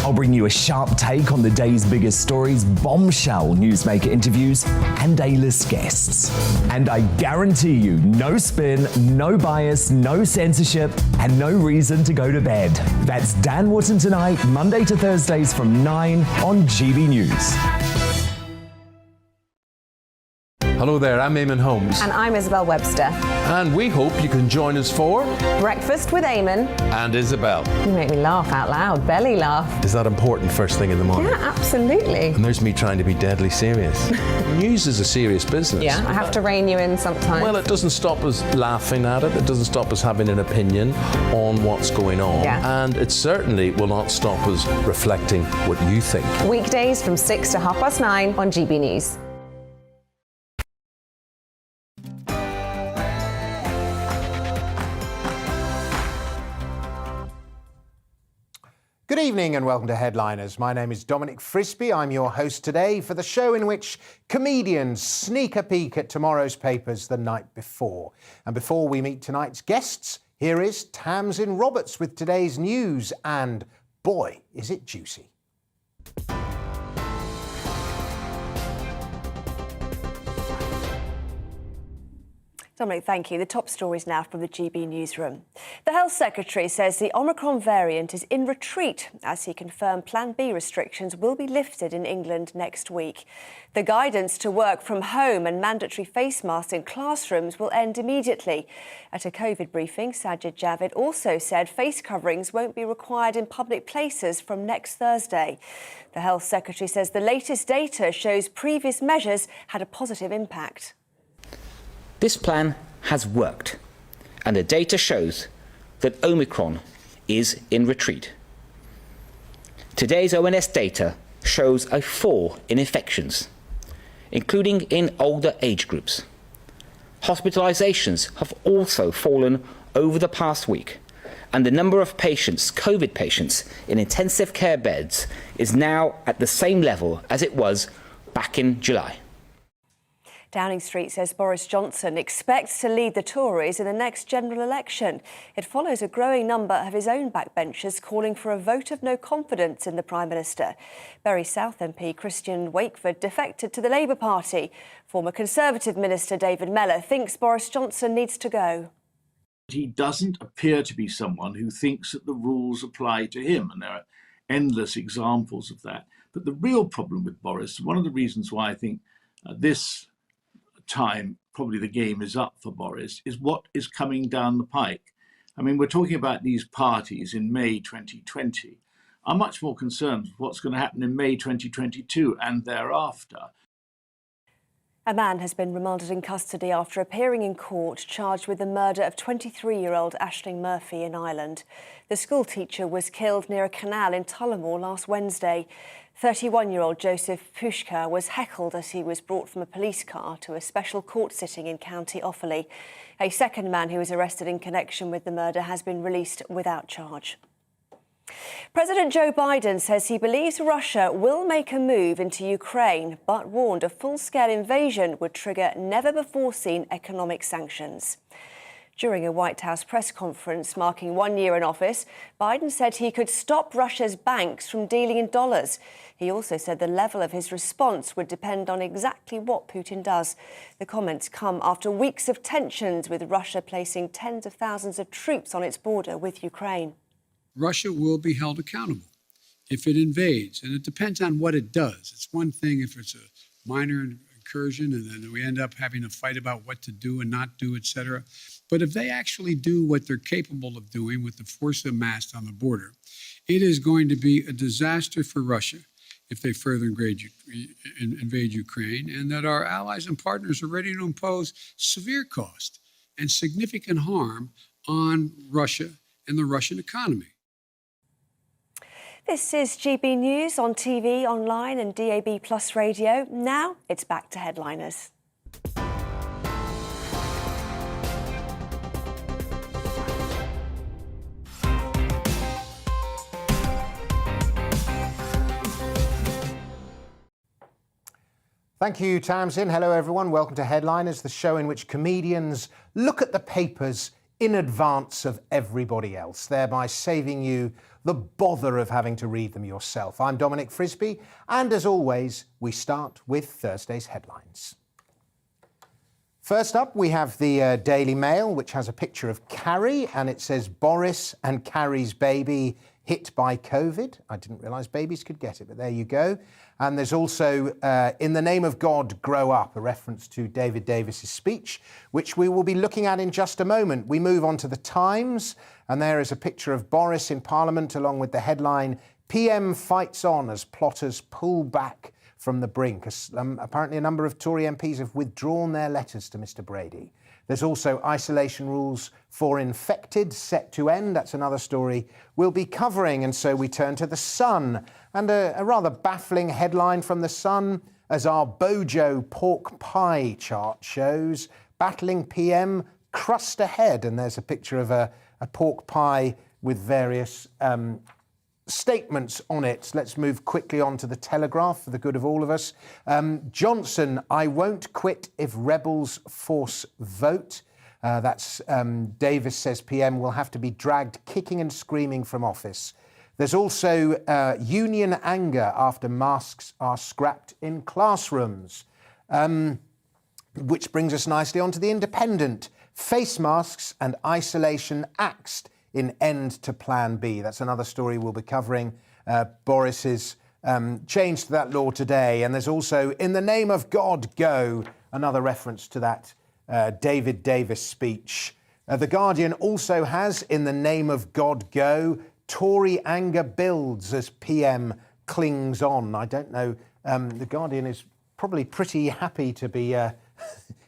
I'll bring you a sharp take on the day's biggest stories, bombshell newsmaker interviews, and A-list guests. And I guarantee you, no spin, no bias, no censorship, and no reason to go to bed. That's Dan Wootton Tonight, Monday to Thursdays from 9 on GB News. Hello there, I'm Eamon Holmes. And I'm Isabel Webster. And we hope you can join us for Breakfast with Eamon. And Isabel. You make me laugh out loud, belly laugh. Is that important first thing in the morning? Yeah, absolutely. And there's me trying to be deadly serious. News is a serious business. Yeah, I have to rein you in sometimes. Well, it doesn't stop us laughing at it. It doesn't stop us having an opinion on what's going on. Yeah. And it certainly will not stop us reflecting what you think. Weekdays from 6 to 9:30 on GB News. Good evening and welcome to Headliners. My name is Dominic Frisby. I'm your host today for the show in which comedians sneak a peek at tomorrow's papers the night before. And before we meet tonight's guests, here is Tamsin Roberts with today's news. And boy, is it juicy. Dominic, thank you. The top stories now from the GB newsroom. The Health Secretary says the Omicron variant is in retreat as he confirmed Plan B restrictions will be lifted in England next week. The guidance to work from home and mandatory face masks in classrooms will end immediately. At a COVID briefing, Sajid Javid also said face coverings won't be required in public places from next Thursday. The Health Secretary says the latest data shows previous measures had a positive impact. This plan has worked, and the data shows that Omicron is in retreat. Today's ONS data shows a fall in infections, including in older age groups. Hospitalizations have also fallen over the past week, and the number of patients, COVID patients, in intensive care beds is now at the same level as it was back in July. Downing Street says Boris Johnson expects to lead the Tories in the next general election. It follows a growing number of his own backbenchers calling for a vote of no confidence in the Prime Minister. Bury South MP Christian Wakeford defected to the Labour Party. Former Conservative Minister David Mellor thinks Boris Johnson needs to go. He doesn't appear to be someone who thinks that the rules apply to him, and there are endless examples of that. But the real problem with Boris, one of the reasons why I think this time probably the game is up for Boris, is what is coming down the pike. I mean, we're talking about these parties in May 2020. I'm much more concerned with what's going to happen in May 2022 and thereafter. A man has been remanded in custody after appearing in court charged with the murder of 23-year-old Aisling Murphy in Ireland. The schoolteacher was killed near a canal in Tullamore last Wednesday. 31-year-old Joseph Pushka was heckled as he was brought from a police car to a special court sitting in County Offaly. A second man who was arrested in connection with the murder has been released without charge. President Joe Biden says he believes Russia will make a move into Ukraine, but warned a full-scale invasion would trigger never-before-seen economic sanctions. During a White House press conference marking 1 year in office, Biden said he could stop Russia's banks from dealing in dollars. He also said the level of his response would depend on exactly what Putin does. The comments come after weeks of tensions, with Russia placing tens of thousands of troops on its border with Ukraine. Russia will be held accountable if it invades, and it depends on what it does. It's one thing if it's a minor incursion and then we end up having a fight about what to do and not do, et cetera. But if they actually do what they're capable of doing with the force amassed on the border, it is going to be a disaster for Russia if they further invade Ukraine, and that our allies and partners are ready to impose severe cost and significant harm on Russia and the Russian economy. This is GB News on TV, online and DAB+ radio. Now it's back to Headliners. Thank you, Tamsin. Hello, everyone. Welcome to Headliners, the show in which comedians look at the papers in advance of everybody else, thereby saving you the bother of having to read them yourself. I'm Dominic Frisby, and as always, we start with Thursday's headlines. First up, we have the Daily Mail, which has a picture of Carrie, and it says Boris and Carrie's baby hit by COVID. I didn't realise babies could get it, but there you go. And there's also, in the name of God, grow up, a reference to David Davis's speech, which we will be looking at in just a moment. We move on to the Times, and there is a picture of Boris in Parliament, along with the headline, PM fights on as plotters pull back from the brink. Apparently a number of Tory MPs have withdrawn their letters to Mr Brady. There's also isolation rules for infected set to end. That's another story we'll be covering. And so we turn to The Sun, and a rather baffling headline from The Sun, as our Bojo pork pie chart shows, battling PM crust ahead. And there's a picture of a pork pie with various statements on it. Let's move quickly on to the Telegraph for the good of all of us. Johnson, I won't quit if rebels force vote. That's Davis says PM will have to be dragged kicking and screaming from office. There's also union anger after masks are scrapped in classrooms, which brings us nicely on to the Independent. Face masks and isolation axed in end to Plan B. That's another story we'll be covering. Boris's change to that law today. And there's also, in the name of God, go, another reference to that David Davis speech. The Guardian also has, in the name of God, go, Tory anger builds as PM clings on. I don't know, the Guardian is probably pretty happy to be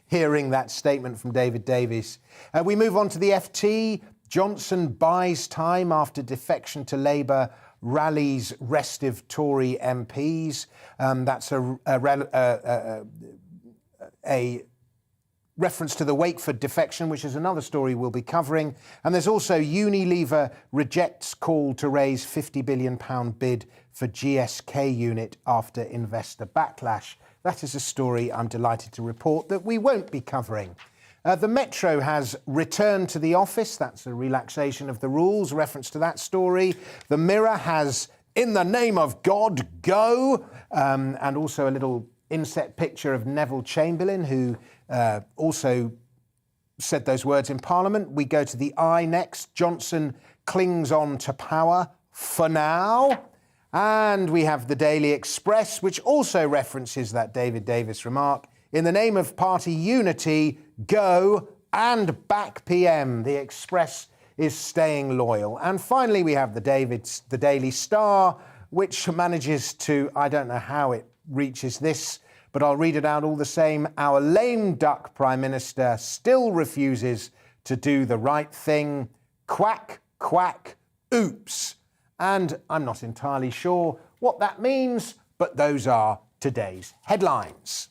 hearing that statement from David Davis. We move on to the FT. Johnson buys time after defection to Labour rallies restive Tory MPs. That's a reference to the Wakeford defection, which is another story we'll be covering. And there's also Unilever rejects call to raise £50 billion bid for GSK unit after investor backlash. That is a story I'm delighted to report that we won't be covering. The Metro has returned to the office. That's a relaxation of the rules, reference to that story. The Mirror has, in the name of God, go, and also a little inset picture of Neville Chamberlain, who also said those words in Parliament. We go to the Eye next. Johnson clings on to power for now. And we have the Daily Express, which also references that David Davis remark. In the name of party unity, go and back PM. The Express is staying loyal. And finally, we have the Daily Star, which manages to, I don't know how it reaches this, but I'll read it out all the same. Our lame duck Prime Minister still refuses to do the right thing. Quack, quack, oops. And I'm not entirely sure what that means, but those are today's headlines.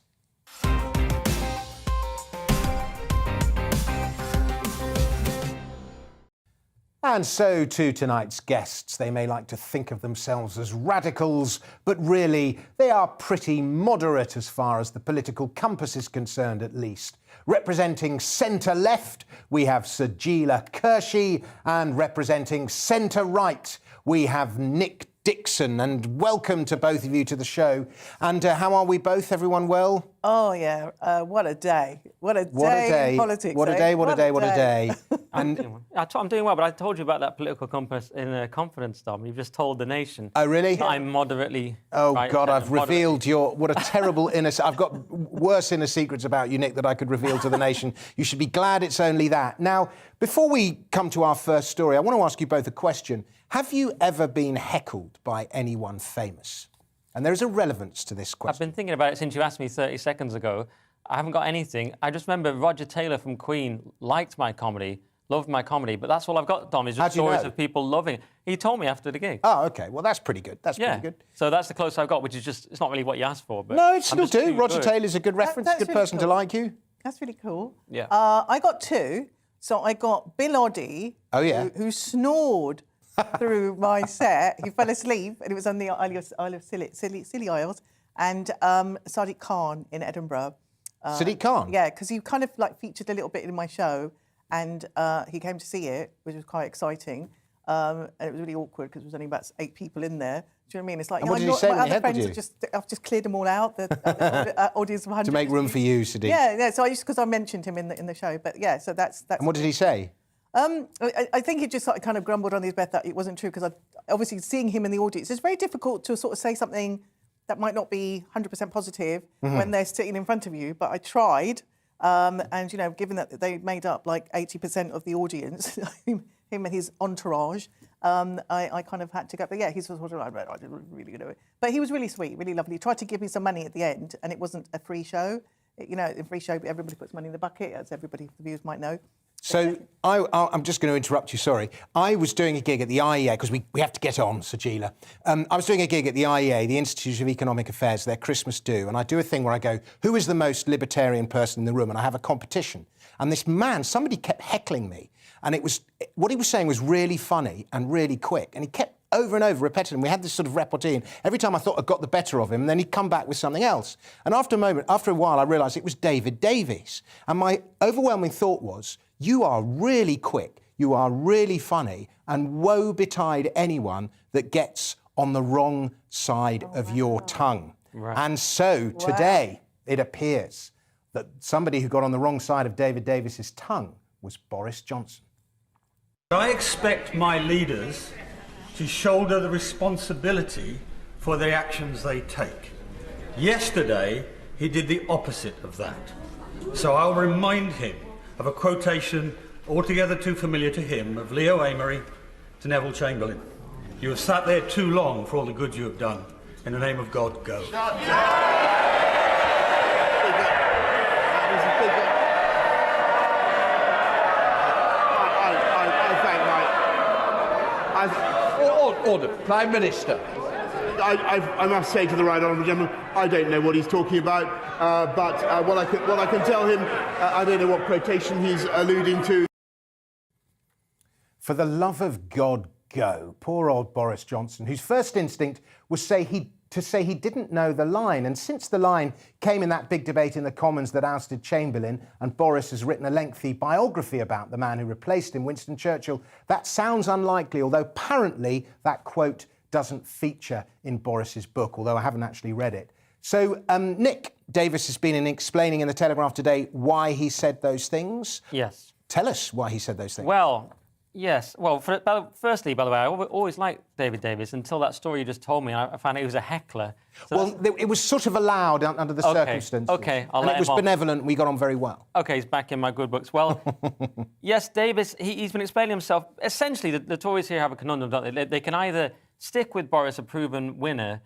And so to tonight's guests. They may like to think of themselves as radicals, but really they are pretty moderate as far as the political compass is concerned, at least. Representing centre-left, we have Sir Gila Kershey, and representing centre-right, we have Nick Dixon. And welcome to both of you to the show. And how are we both? Everyone well? Oh, yeah. What a day. What a day in politics. What a day, what a day, what a day. And I'm doing well, but I told you about that political compass in a confidence, Dom. You've just told the nation. Oh, really? I'm moderately... Oh, right, God, I've revealed your... What a terrible inner... I've got worse inner secrets about you, Nick, that I could reveal to the nation. You should be glad it's only that. Now, before we come to our first story, I want to ask you both a question. Have you ever been heckled by anyone famous? And there is a relevance to this question. I've been thinking about it since you asked me 30 seconds ago. I haven't got anything. I just remember Roger Taylor from Queen liked my comedy, loved my comedy, but that's all I've got, Dom, is just stories of people loving it. He told me after the gig. Oh, OK. Well, that's pretty good. That's pretty good. So that's the closest I've got, which is just, it's not really what you asked for. But no, it's still do. Roger Taylor's a good reference, good really person to like you. That's really cool. Yeah. I got two. So I got Bill Oddie, who snored through my set. He fell asleep, and it was on the Isle of Scilly Isles, and Sadiq Khan in Edinburgh. Sadiq Khan? Yeah, because he kind of like featured a little bit in my show, and he came to see it, which was quite exciting. And it was really awkward because there was only about 8 people in there. Do you know what I mean? It's like, and what did he say when he headed you? I've just cleared them all out. The audience of 100. To make room for you, Sadiq. Yeah. So because I mentioned him in the show, but yeah. So that's. And what did he say? I think he just sort of kind of grumbled on his breath that it wasn't true because obviously seeing him in the audience, it's very difficult to sort of say something that might not be 100% positive when they're sitting in front of you. But I tried, and given that they made up like 80% of the audience, him and his entourage. I kind of had to go, but yeah, he's sort of like, I didn't really do it. But he was really sweet, really lovely. He tried to give me some money at the end, and it wasn't a free show. A free show, everybody puts money in the bucket, as everybody, the viewers might know. So I'm just going to interrupt you, sorry. I was doing a gig at the IEA, because we have to get on, Sajila. I was doing a gig at the IEA, the Institute of Economic Affairs, their Christmas do, and I do a thing where I go, who is the most libertarian person in the room? And I have a competition. And this man, somebody kept heckling me. And what he was saying was really funny and really quick. And he kept over and over repeating. We had this sort of repartee. And every time I thought I got the better of him, and then he'd come back with something else. And after a while, I realised it was David Davies. And my overwhelming thought was, you are really quick, you are really funny, and woe betide anyone that gets on the wrong side of your tongue. Right. And so today, it appears that somebody who got on the wrong side of David Davies's tongue was Boris Johnson. I expect my leaders to shoulder the responsibility for the actions they take. Yesterday, he did the opposite of that. So I'll remind him of a quotation altogether too familiar to him of Leo Amery to Neville Chamberlain. You have sat there too long for all the good you have done. In the name of God, go. Order. Prime Minister. I must say to the right honourable gentleman, I don't know what he's talking about, but what I can tell him, I don't know what quotation he's alluding to. For the love of God, go. Poor old Boris Johnson, whose first instinct was to say he didn't know the line. And since the line came in that big debate in the Commons that ousted Chamberlain, and Boris has written a lengthy biography about the man who replaced him, Winston Churchill, that sounds unlikely, although apparently that quote doesn't feature in Boris's book, although I haven't actually read it. So Nick Davis has been explaining in the Telegraph today why he said those things. Yes. Tell us why he said those things. Well, yes. Well, firstly, by the way, I always liked David Davis until that story you just told me. I found he was a heckler. So it was sort of allowed under the circumstances. OK, and it was benevolent. We got on very well. OK, he's back in my good books. Well, yes, Davis, he's been explaining himself. Essentially, the Tories here have a conundrum, don't they? They can either stick with Boris, a proven winner,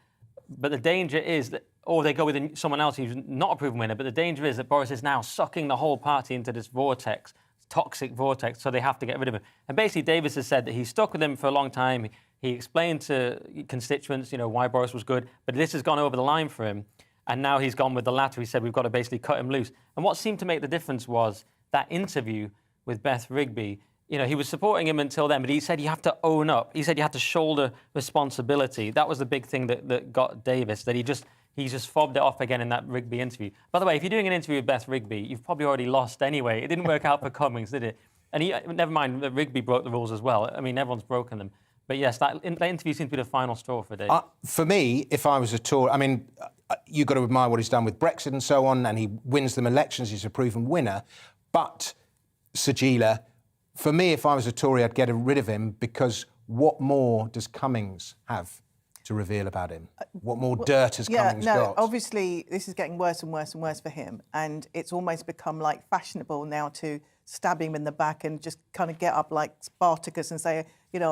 but the danger is that, or they go with someone else who's not a proven winner, but the danger is that Boris is now sucking the whole party into this vortex, toxic vortex, so they have to get rid of him. And basically, Davis has said that he's stuck with him for a long time. He explained to constituents, why Boris was good, but this has gone over the line for him. And now he's gone with the latter. He said, we've got to basically cut him loose. And what seemed to make the difference was that interview with Beth Rigby. He was supporting him until then, but he said you have to own up. He said you have to shoulder responsibility. That was the big thing that got Davis, that he just fobbed it off again in that Rigby interview. By the way, if you're doing an interview with Beth Rigby, you've probably already lost anyway. It didn't work out for Cummings, did it? And never mind that Rigby broke the rules as well. I mean, everyone's broken them. But yes, that interview seems to be the final straw for Dave. For me, if I was a Tory, I mean, you've got to admire what he's done with Brexit and so on, and he wins them elections. He's a proven winner. But, Sajila, for me, if I was a Tory, I'd get rid of him, because what more does Cummings have to reveal about him? What more dirt has Cummings got? Obviously, this is getting worse and worse and worse for him, and it's almost become like fashionable now to stab him in the back and just kind of get up like Spartacus and say,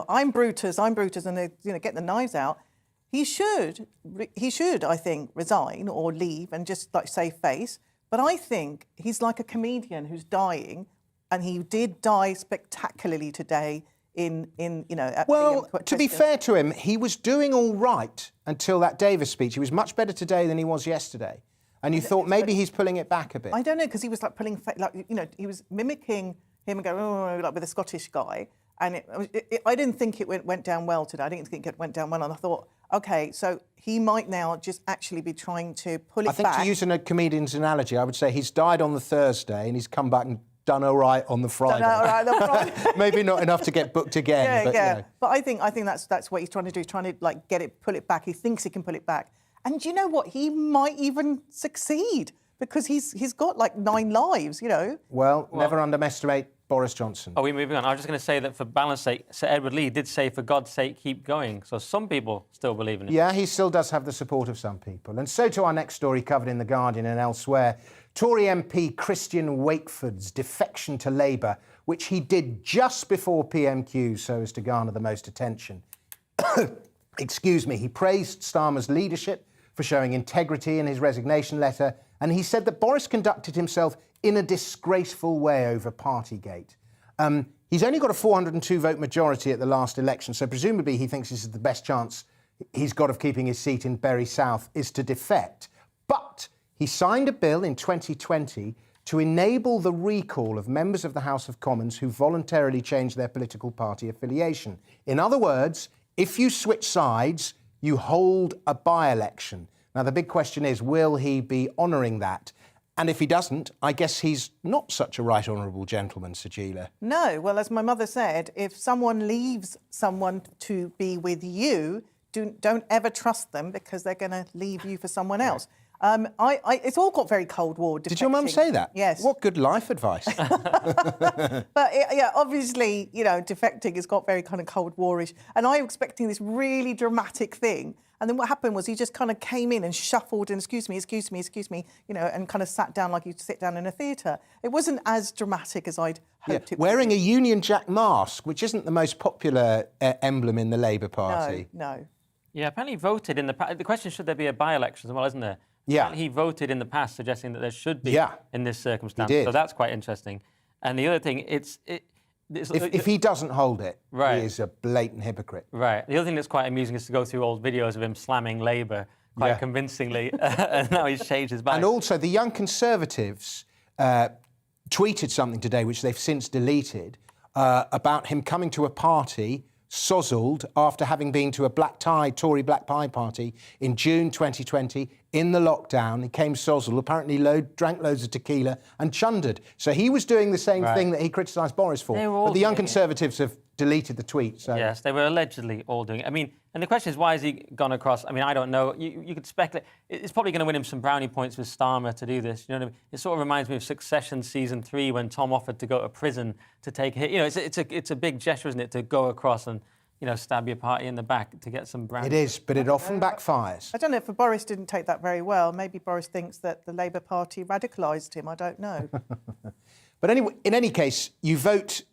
I'm Brutus, and they, get the knives out. He should, I think, resign or leave and just save face. But I think he's like a comedian who's dying. And he did die spectacularly today to be fair to him, he was doing all right until that Davis speech. He was much better today than he was yesterday. And you thought maybe he's pulling it back a bit. I don't know, because he was he was mimicking him and going, like with a Scottish guy. And I didn't think it went down well today. I didn't think it went down well. And I thought, OK, so he might now just actually be trying to pull it back. I think to use a comedian's analogy, I would say he's died on the Thursday and he's come back and done all right on the Friday. Done all right on the Friday. Maybe not enough to get booked again. Yeah, but, yeah. You know. But I think that's what he's trying to do. He's trying to like pull it back. He thinks he can pull it back. And you know what? He might even succeed because he's got like 9 lives. You know. Well, never underestimate Boris Johnson. Are we moving on? I was just going to say that for balance sake, Sir Edward Lee did say, for God's sake, keep going. So some people still believe in it. Yeah, he still does have the support of some people. And so to our next story covered in The Guardian and elsewhere. Tory MP Christian Wakeford's defection to Labour, which he did just before PMQ so as to garner the most attention. Excuse me. He praised Starmer's leadership for showing integrity in his resignation letter, and he said that Boris conducted himself in a disgraceful way over Partygate. He's only got a 402 vote majority at the last election, so presumably he thinks this is the best chance he's got of keeping his seat in Bury South is to defect. But he signed a bill in 2020 to enable the recall of members of the House of Commons who voluntarily change their political party affiliation. In other words, if you switch sides, you hold a by-election. Now, the big question is, will he be honouring that? And if he doesn't, I guess he's not such a right honourable gentleman, Sajila. No, well, as my mother said, if someone leaves someone to be with you, don't ever trust them because they're going to leave you for someone else. It's all got very Cold War. Defecting. Did your mum say that? Yes. What good life advice. But yeah, obviously, you know, defecting has got very kind of Cold War-ish. And I was expecting this really dramatic thing. And then what happened was he just kind of came in and shuffled and excuse me, you know, and kind of sat down like you'd sit down in a theatre. It wasn't as dramatic as I'd hoped it would. Wearing a Union Jack mask, which isn't the most popular emblem in the Labour Party. No. Yeah, apparently he voted in the past. The question, should there be a by-election as well, isn't there? Yeah. Apparently he voted in the past suggesting that there should be in this circumstance. He did. So that's quite interesting. And the other thing, if he doesn't hold it, right, he is a blatant hypocrite. Right. The other thing that's quite amusing is to go through old videos of him slamming Labour quite convincingly, and now he's changed his mind. And also, the Young Conservatives tweeted something today, which they've since deleted, about him coming to a party sozzled after having been to a Tory black tie party in June 2020 in the lockdown. He came sozzled, apparently drank loads of tequila and chundered. So he was doing the same thing that he criticised Boris for. But the Young Conservatives have deleted the tweet. So. Yes, they were allegedly all doing it. I mean, and the question is, why has he gone across? I mean, I don't know. You could speculate. It's probably going to win him some brownie points with Starmer to do this. You know what I mean? It sort of reminds me of Succession season 3 when Tom offered to go to prison to take a hit. You know, it's a big gesture, isn't it, to go across and, you know, stab your party in the back to get some brownie. It is, but it often backfires. I don't know if Boris didn't take that very well. Maybe Boris thinks that the Labour Party radicalised him. I don't know. But anyway, in any case, you vote.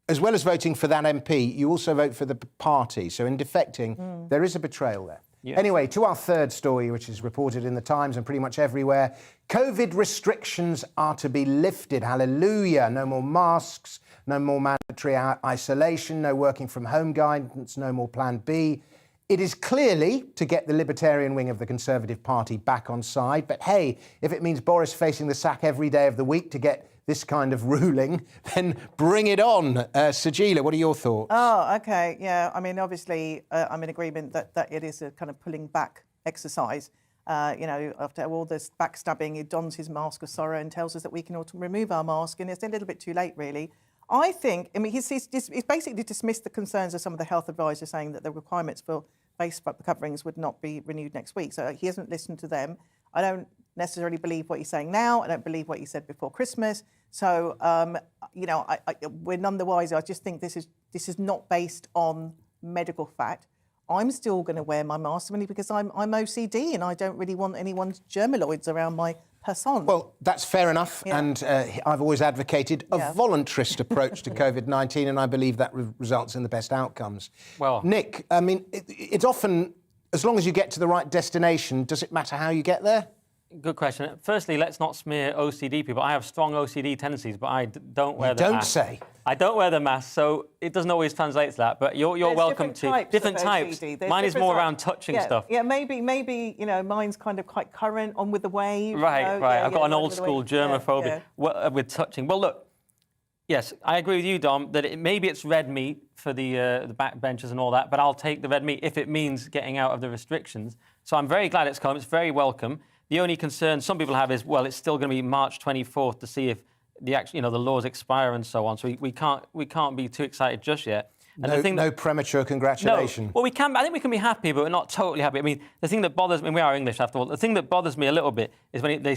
As well as voting for that MP, you also vote for the party. So in defecting, there is a betrayal there. Yes. Anyway, to our third story, which is reported in the Times and pretty much everywhere. COVID restrictions are to be lifted. Hallelujah. No more masks, no more mandatory isolation, no working from home guidance, no more Plan B. It is clearly to get the libertarian wing of the Conservative Party back on side. But hey, if it means Boris facing the sack every day of the week to get this kind of ruling, then bring it on. Sajila, what are your thoughts? Oh, OK, yeah. I mean, obviously, I'm in agreement that it is a kind of pulling back exercise. You know, after all this backstabbing, he dons his mask of sorrow and tells us that we can all remove our mask, and it's a little bit too late, really. I mean, he's basically dismissed the concerns of some of the health advisors saying that the requirements for face coverings would not be renewed next week. So he hasn't listened to them. I don't necessarily believe what he's saying now. I don't believe what he said before Christmas. So, you know, we're none the wiser. I just think this is not based on medical fact. I'm still going to wear my mask only because I'm OCD and I don't really want anyone's germaloids around my person. Well, that's fair enough. Yeah. And I've always advocated a voluntarist approach to COVID-19, and I believe that results in the best outcomes. Well, Nick, I mean, it's often, as long as you get to the right destination, does it matter how you get there? Good question. Firstly, let's not smear OCD people. I have strong OCD tendencies, but I don't wear the mask. Don't say. I don't wear the mask, so it doesn't always translate to that. But you're welcome to different types. Mine is more around touching stuff. Yeah, maybe you know, mine's kind of quite current, on with the wave. Right, you know? right. I've got an old school germophobia with touching. Well, look, yes, I agree with you, Dom, that maybe it's red meat for the backbenchers and all that, but I'll take the red meat if it means getting out of the restrictions. So I'm very glad it's come. It's very welcome. The only concern some people have is, well, it's still going to be March 24th to see if the laws expire and so on. So we can't be too excited just yet. And no premature congratulation. No. Well, I think we can be happy, but we're not totally happy. I mean, the thing that bothers me, we are English after all, the thing that bothers me a little bit is when they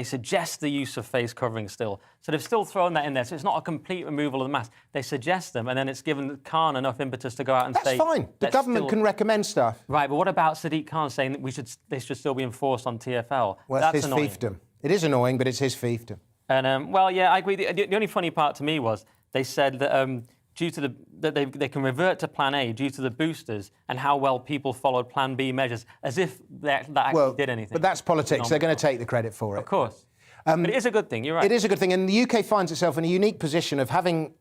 suggest the use of face covering still. So they've still thrown that in there. So it's not a complete removal of the mask. They suggest them, and then it's given Khan enough impetus to go out and say... That's fine. The government can recommend stuff. Right, but what about Sadiq Khan saying that they should still be enforced on TfL? Well, that's his annoying. fiefdom. It is annoying, but it's his fiefdom. And, well, yeah, I agree. The only funny part to me was they said that... due to that they can revert to Plan A due to the boosters and how well people followed Plan B measures, as if that actually did anything. But that's politics. They're going to take the credit for it. Of course. But it is a good thing, you're right. It is a good thing. And the UK finds itself in a unique position of having,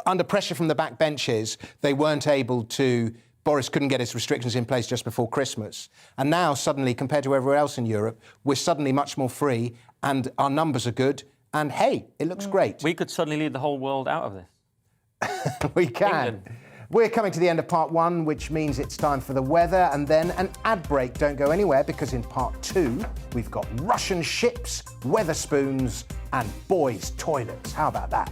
under pressure from the backbenches, they weren't able to... Boris couldn't get his restrictions in place just before Christmas. And now, suddenly, compared to everywhere else in Europe, we're suddenly much more free and our numbers are good. And, hey, it looks great. We could suddenly lead the whole world out of this. We can. England. We're coming to the end of part 1, which means it's time for the weather and then an ad break. Don't go anywhere, because in part 2, we've got Russian ships, Weatherspoons and boys' toilets. How about that?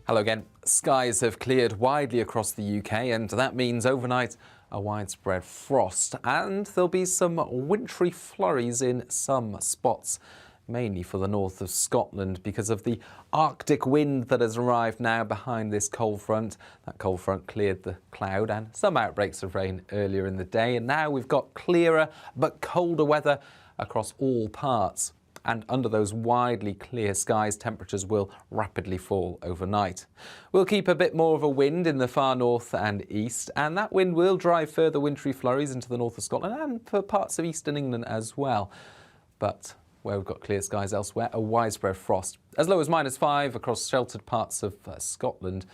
Hello again. Skies have cleared widely across the UK, and that means overnight a widespread frost, and there'll be some wintry flurries in some spots, mainly for the north of Scotland because of the Arctic wind that has arrived now behind this cold front. That cold front cleared the cloud and some outbreaks of rain earlier in the day, and now we've got clearer but colder weather across all parts. And under those widely clear skies, temperatures will rapidly fall overnight. We'll keep a bit more of a wind in the far north and east, and that wind will drive further wintry flurries into the north of Scotland and for parts of eastern England as well. But where we've got clear skies elsewhere, a widespread frost, as low as -5 across sheltered parts of Scotland.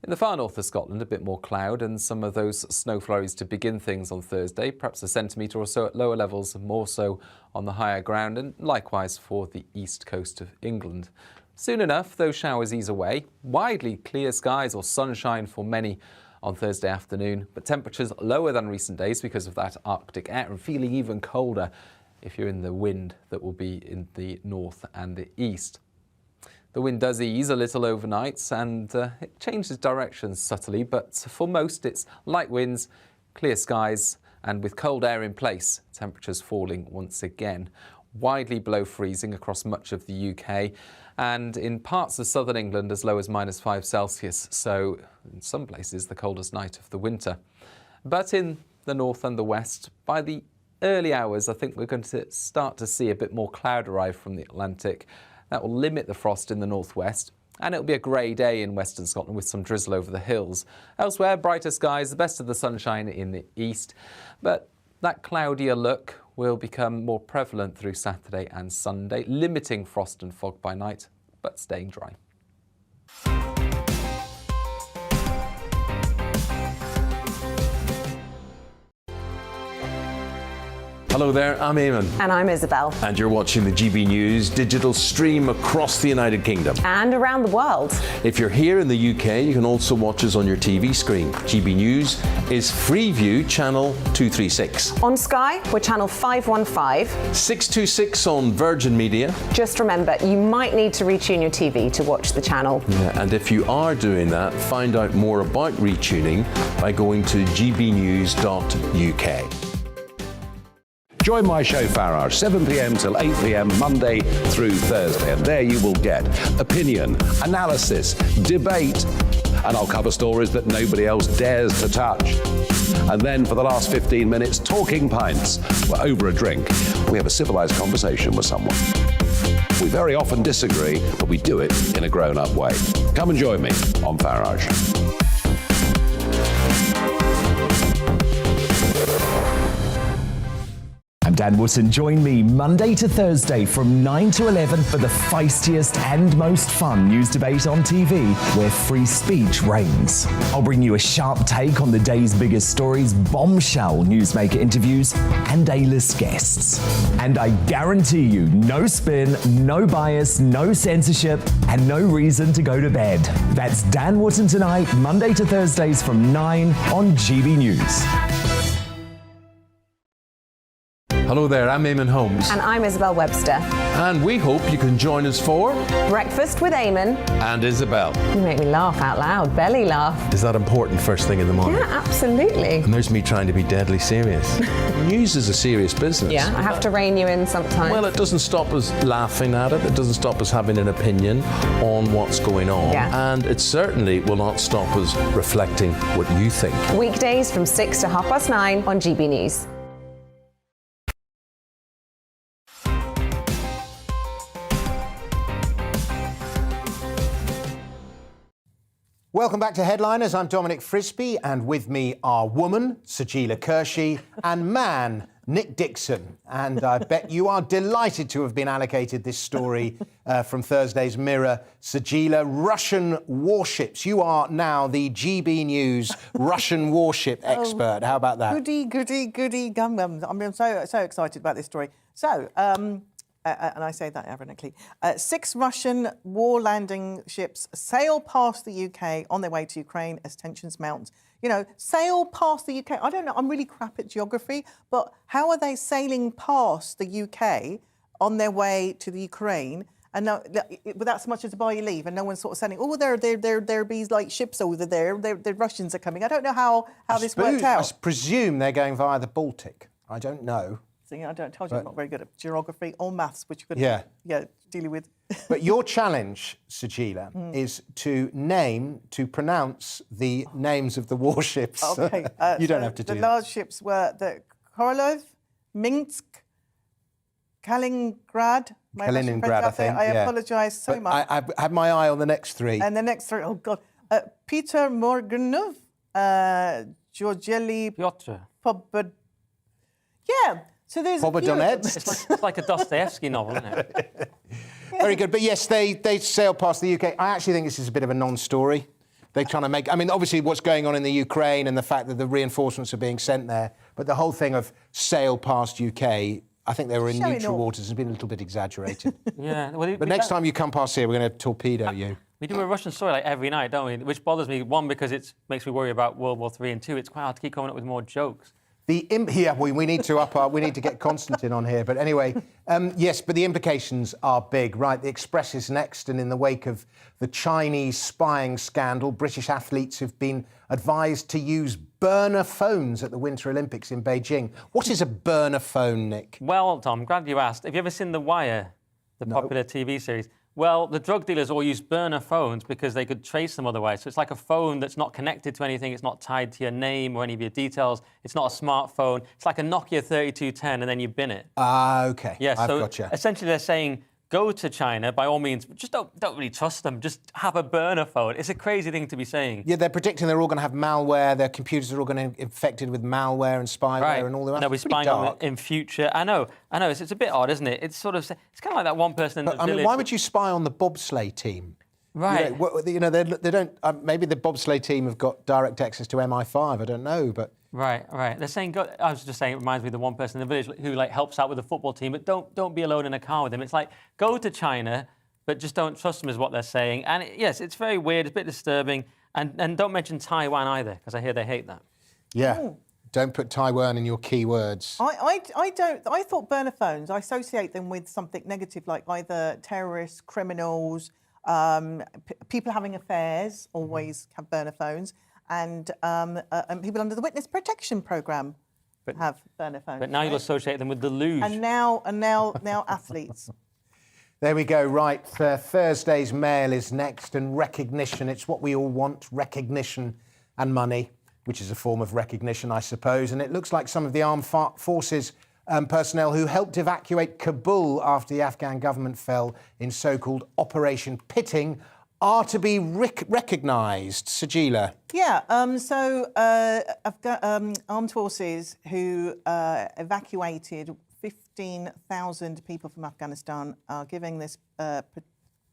In the far north of Scotland, a bit more cloud and some of those snow flurries to begin things on Thursday, perhaps a centimetre or so at lower levels, more so on the higher ground, and likewise for the east coast of England. Soon enough, those showers ease away. Widely clear skies or sunshine for many on Thursday afternoon, but temperatures lower than recent days because of that Arctic air and feeling even colder if you're in the wind that will be in the north and the east. The wind does ease a little overnight and it changes direction subtly, but for most it's light winds, clear skies, and with cold air in place, temperatures falling once again. Widely below freezing across much of the UK, and in parts of southern England as low as -5 Celsius, so in some places the coldest night of the winter. But in the north and the west, by the early hours, I think we're going to start to see a bit more cloud arrive from the Atlantic. That will limit the frost in the northwest, and it'll be a grey day in western Scotland with some drizzle over the hills. Elsewhere, brighter skies, the best of the sunshine in the east, but that cloudier look will become more prevalent through Saturday and Sunday, limiting frost and fog by night, but staying dry. Hello there, I'm Eamon. And I'm Isabel. And you're watching the GB News digital stream across the United Kingdom. And around the world. If you're here in the UK, you can also watch us on your TV screen. GB News is Freeview channel 236. On Sky, we're channel 515. 626 on Virgin Media. Just remember, you might need to retune your TV to watch the channel. Yeah, and if you are doing that, find out more about retuning by going to gbnews.uk. Join my show Farage, 7 p.m. till 8 p.m. Monday through Thursday, and there you will get opinion, analysis, debate, and I'll cover stories that nobody else dares to touch. And then for the last 15 minutes, talking pints. We're over a drink. We have a civilized conversation with someone. We very often disagree, but we do it in a grown-up way. Come and join me on Farage. I'm Dan Wootton. Join me Monday to Thursday from 9 to 11 for the feistiest and most fun news debate on TV, where free speech reigns. I'll bring you a sharp take on the day's biggest stories, bombshell newsmaker interviews, and A-list guests. And I guarantee you, no spin, no bias, no censorship, and no reason to go to bed. That's Dan Wootton tonight, Monday to Thursdays from 9 on GB News. Hello there, I'm Eamon Holmes. And I'm Isabel Webster. And we hope you can join us for Breakfast with Eamon and Isabel. You make me laugh out loud, belly laugh. Is that important first thing in the morning? Yeah, absolutely. And there's me trying to be deadly serious. News is a serious business. Yeah, I have to rein you in sometimes. Well, it doesn't stop us laughing at it. It doesn't stop us having an opinion on what's going on. Yeah. And it certainly will not stop us reflecting what you think. Weekdays from 6 to 9:30 on GB News. Welcome back to Headliners. I'm Dominic Frisby, and with me are woman, Sajila Kershi, and man, Nick Dixon. And I bet you are delighted to have been allocated this story from Thursday's Mirror. Sajila, Russian warships. You are now the GB News Russian warship expert. How about that? Goody, gum. I'm so excited about this story. So, and I say that ironically. 6 Russian war landing ships sail past the UK on their way to Ukraine as tensions mount. You know, sail past the UK. I don't know, I'm really crap at geography, but how are they sailing past the UK on their way to the Ukraine? And no, without so much as a buy your leave, and no one's sort of saying, oh, there be like ships over there, the Russians are coming. I don't know how this worked out. I presume they're going via the Baltic. I don't know. So, I don't tell you, I'm not very good at geography or maths, which you're going to dealing with. But your challenge, Sajila, is to pronounce the names of the warships. Okay. You don't have to do that. The large ships were the Korolev, Minsk, Kaliningrad. I think. I apologise so much. I had my eye on the next 3. And the next 3, oh God. Peter Morganov, Georgely Piotr. Yeah. So there's It's like a Dostoevsky novel, isn't it? Very good. But yes, they sail past the UK. I actually think this is a bit of a non-story. They're trying to make... I mean, obviously what's going on in the Ukraine and the fact that the reinforcements are being sent there, but the whole thing of sail past UK, I think they were in neutral waters, has been a little bit exaggerated. Yeah. But next time you come past here, we're going to torpedo you. We do a Russian story like every night, don't we? Which bothers me, one, because it makes me worry about World War III, and 2, it's quite hard to keep coming up with more jokes. We need to get Constantine on here. But anyway, yes, but the implications are big, right? The Express is next, and in the wake of the Chinese spying scandal, British athletes have been advised to use burner phones at the Winter Olympics in Beijing. What is a burner phone, Nick? Well, Tom, I'm glad you asked. Have you ever seen The Wire, the popular TV series? Well, the drug dealers all use burner phones because they could trace them otherwise. So it's like a phone that's not connected to anything. It's not tied to your name or any of your details. It's not a smartphone. It's like a Nokia 3210, and then you bin it. OK. Yeah, I've so gotcha. Essentially they're saying, go to China, by all means, just don't really trust them. Just have a burner phone. It's a crazy thing to be saying. Yeah, they're predicting they're all going to have malware. Their computers are all going to be infected with malware and spyware and all the rest. They'll be spying on them in future. I know. It's a bit odd, isn't it? It's kind of like that one person in the village. I mean, why would you spy on the bobsleigh team? Right. You know, they don't. Maybe the bobsleigh team have got direct access to MI5. I don't know, but. Right. They're saying. I was just saying, it reminds me of the one person in the village who helps out with the football team, but don't be alone in a car with them. It's like, go to China, but just don't trust them, is what they're saying. And yes, it's very weird. It's a bit disturbing. And don't mention Taiwan either, because I hear they hate that. Yeah. Ooh. Don't put Taiwan in your keywords. I don't. I thought burner phones, I associate them with something negative, like either terrorists, criminals, people having affairs always have burner phones. And people under the Witness Protection Programme have burner phones. But now you'll associate them with the luge. And now athletes. There we go, right. Thursday's Mail is next, and recognition. It's what we all want, recognition and money, which is a form of recognition, I suppose. And it looks like some of the armed forces personnel who helped evacuate Kabul after the Afghan government fell in so-called Operation Pitting are to be recognised. Sajila. Yeah, armed forces who evacuated 15,000 people from Afghanistan are giving this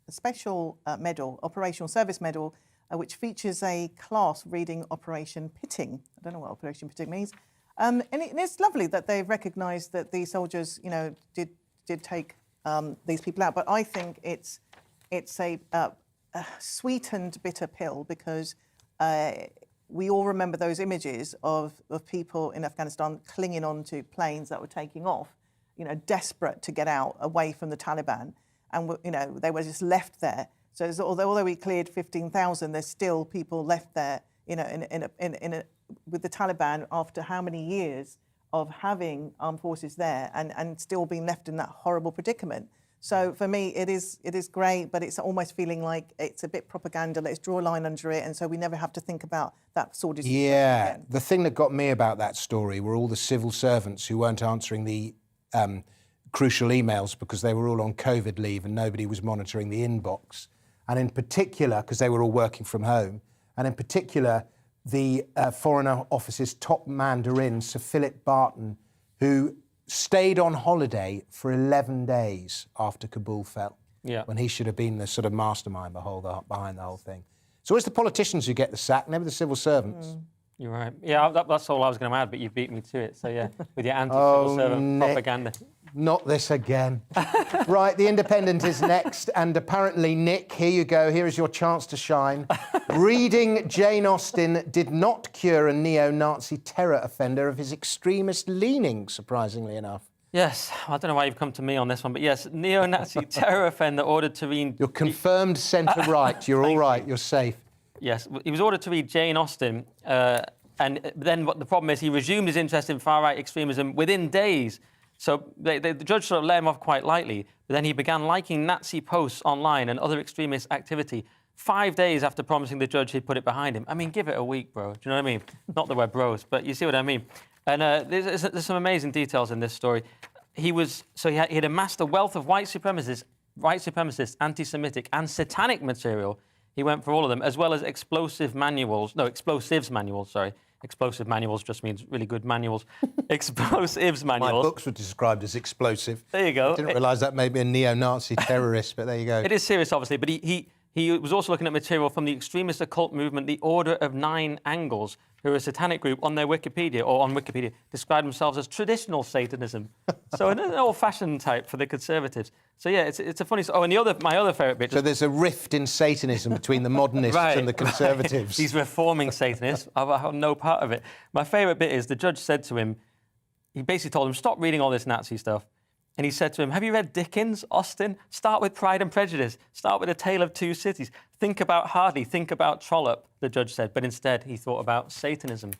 special medal, Operational Service Medal, which features a class reading Operation Pitting. I don't know what Operation Pitting means. And it's lovely that they've recognised that the soldiers, did take these people out. But I think it's a sweet and bitter pill, because we all remember those images of people in Afghanistan clinging on to planes that were taking off. desperate to get out away from the Taliban, and they were just left there. So although we cleared 15,000, there's still people left there, with the Taliban after how many years of having armed forces there and still being left in that horrible predicament. So for me, it is great, but it's almost feeling like it's a bit propaganda. Let's draw a line under it, and so we never have to think about that sort of situation again. The thing that got me about that story were all the civil servants who weren't answering the crucial emails because they were all on COVID leave and nobody was monitoring the inbox. And in particular, because they were all working from home, and in particular, the Foreign Office's top Mandarin, Sir Philip Barton, who stayed on holiday for 11 days after Kabul fell, when he should have been the sort of mastermind behind the whole thing. So it's the politicians who get the sack, never the civil servants. You're right. Yeah, that's all I was going to add, but you beat me to it. So, yeah, with your anti-civil servant propaganda. Not this again. Right, The Independent is next, and apparently, Nick, here you go. Here is your chance to shine. Reading Jane Austen did not cure a neo-Nazi terror offender of his extremist leanings, surprisingly enough. Yes, I don't know why you've come to me on this one, but yes, neo-Nazi terror offender ordered to read... You're confirmed centre-right. You're all right. You're safe. Yes, he was ordered to read Jane Austen, and then the problem is he resumed his interest in far-right extremism within days. So the judge sort of let him off quite lightly, but then he began liking Nazi posts online and other extremist activity 5 days after promising the judge he'd put it behind him. I mean, give it a week, bro. Do you know what I mean? Not that we're bros, but you see what I mean. And there's some amazing details in this story. He had amassed a wealth of white supremacist, anti-Semitic and satanic material. He went for all of them, as well as explosives manuals. Explosive manuals just means really good manuals. Explosives manuals. My books were described as explosive. There you go. I didn't realise that made me a neo-Nazi terrorist, but there you go. It is serious, obviously, but he was also looking at material from the extremist occult movement, the Order of Nine Angles, who are a satanic group on Wikipedia, describe themselves as traditional Satanism. So an old-fashioned type for the conservatives. So yeah, it's a funny... Oh, and my other favourite bit... So there's a rift in Satanism between the modernists and the conservatives. Right. These reforming Satanists. I have no part of it. My favourite bit is the judge said to him, he basically told him, stop reading all this Nazi stuff. And he said to him, have you read Dickens, Austen? Start with Pride and Prejudice. Start with A Tale of Two Cities. Think about Hardy. Think about Trollope, the judge said. But instead, he thought about Satanism,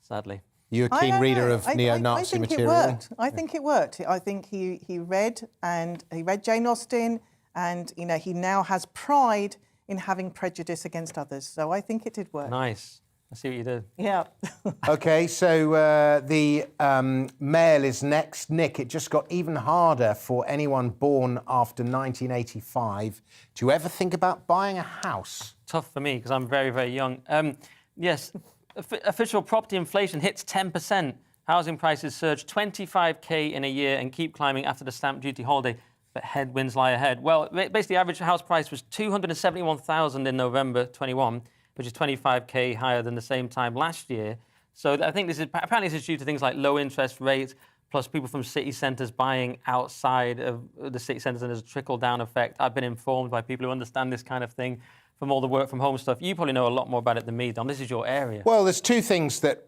sadly. You're a keen reader of neo-Nazi material? I think it worked. I think he read Jane Austen, and he now has pride in having prejudice against others. So I think it did work. Nice. I see what you did. Yeah. OK, so the Mail is next. Nick, it just got even harder for anyone born after 1985 to ever think about buying a house. Tough for me, because I'm very, very young. Yes, official property inflation hits 10%. Housing prices surge 25k in a year and keep climbing after the stamp duty holiday, but headwinds lie ahead. Well, basically, the average house price was $271,000 in November 21, which is 25k higher than the same time last year. So I think apparently this is due to things like low interest rates, plus people from city centres buying outside of the city centres, and there's a trickle-down effect. I've been informed by people who understand this kind of thing from all the work-from-home stuff. You probably know a lot more about it than me, Dom. This is your area. Well, there's two things that...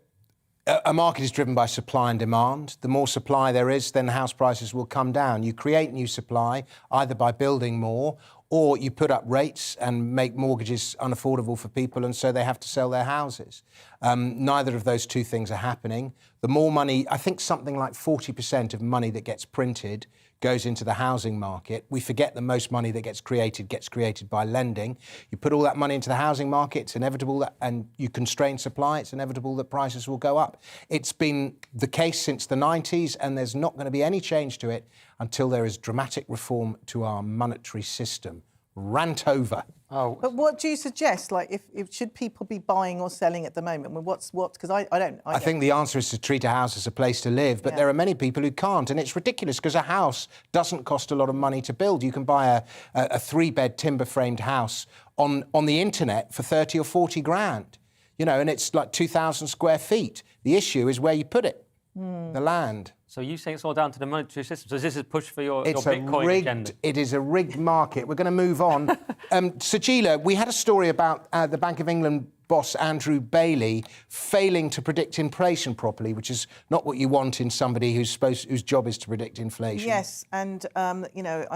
A market is driven by supply and demand. The more supply there is, then house prices will come down. You create new supply, either by building more, or you put up rates and make mortgages unaffordable for people, and so they have to sell their houses. Neither of those two things are happening. The more money, I think something like 40% of money that gets printed goes into the housing market. We forget that most money that gets created by lending. You put all that money into the housing market, it's inevitable that, and you constrain supply, it's inevitable that prices will go up. It's been the case since the 90s, and there's not going to be any change to it until there is dramatic reform to our monetary system. Rant over. Oh. But what do you suggest? Like, if should people be buying or selling at the moment? Well, because I don't. I think the answer is to treat a house as a place to live, but there are many people who can't, and it's ridiculous because a house doesn't cost a lot of money to build. You can buy a three-bed timber-framed house on the internet for 30 or 40 grand, and it's like 2,000 square feet. The issue is where you put it. the land. So you say it's all down to the monetary system. So this is push for your Bitcoin agenda. It is a rigged market. We're going to move on. Sajila, we had a story about the Bank of England boss Andrew Bailey failing to predict inflation properly, which is not what you want in somebody whose job is to predict inflation. Yes, and I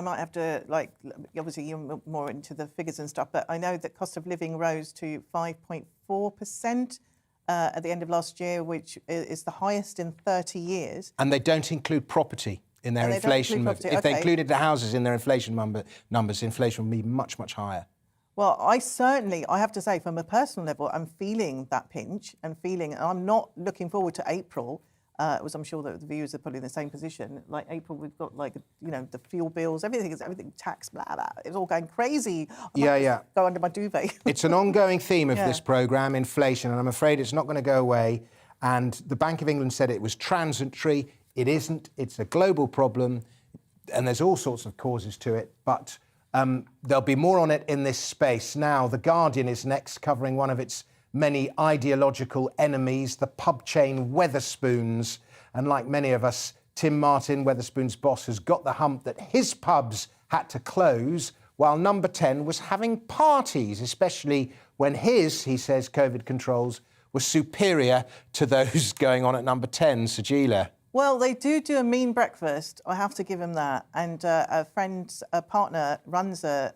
might have to obviously you're more into the figures and stuff, but I know that cost of living rose to 5.4%. At the end of last year, which is the highest in 30 years. And they don't include property in their inflation numbers. If they included the houses in their inflation numbers, inflation would be much, much higher. Well, I have to say, from a personal level, I'm feeling that pinch and I'm not looking forward to April. I'm sure that the viewers are probably in the same position. Like April, we've got the fuel bills, everything tax, blah, blah. It's all going crazy. I go under my duvet. It's an ongoing theme of this programme, inflation, and I'm afraid it's not going to go away. And the Bank of England said it was transitory. It isn't. It's a global problem, and there's all sorts of causes to it. But there'll be more on it in this space. Now, The Guardian is next, covering one of its many ideological enemies, the pub chain Wetherspoons. And like many of us, Tim Martin, Wetherspoon's boss, has got the hump that his pubs had to close while Number 10 was having parties, especially when he says, COVID controls were superior to those going on at Number 10. Sajila. Well, they do a mean breakfast. I have to give him that. And a partner runs a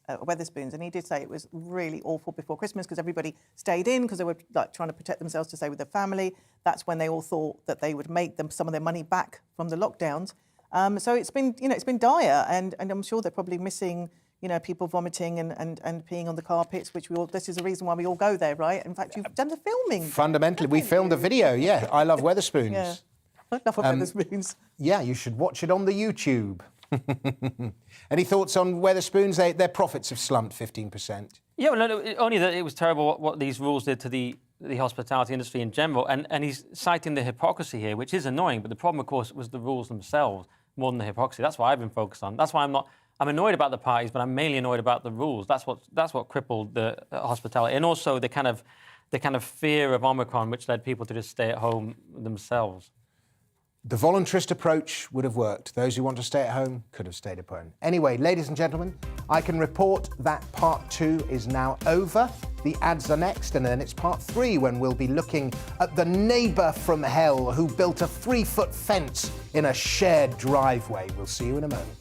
Wetherspoons, and he did say it was really awful before Christmas because everybody stayed in because they were trying to protect themselves to stay with their family. That's when they all thought that they would make them some of their money back from the lockdowns. So it's been dire, and I'm sure they're probably missing people vomiting and peeing on the carpets, this is the reason why we all go there, right? In fact, you've done the filming. Fundamentally, we filmed the video, yeah. I love Wetherspoons. Yeah, I love Wetherspoons. Yeah, you should watch it on the YouTube. Any thoughts on Wetherspoons? Their profits have slumped 15%. Yeah, well, no, only that it was terrible what these rules did to the hospitality industry in general, and he's citing the hypocrisy here, which is annoying, but the problem, of course, was the rules themselves more than the hypocrisy. That's what I've been focused on. That's why I'm annoyed about the parties, but I'm mainly annoyed about the rules. That's what crippled the hospitality, and also the kind of fear of Omicron, which led people to just stay at home themselves. The voluntarist approach would have worked. Those who want to stay at home could have stayed at home. Anyway, ladies and gentlemen, I can report that part 2 is now over. The ads are next, and then it's part 3 when we'll be looking at the neighbour from hell who built a 3-foot fence in a shared driveway. We'll see you in a moment.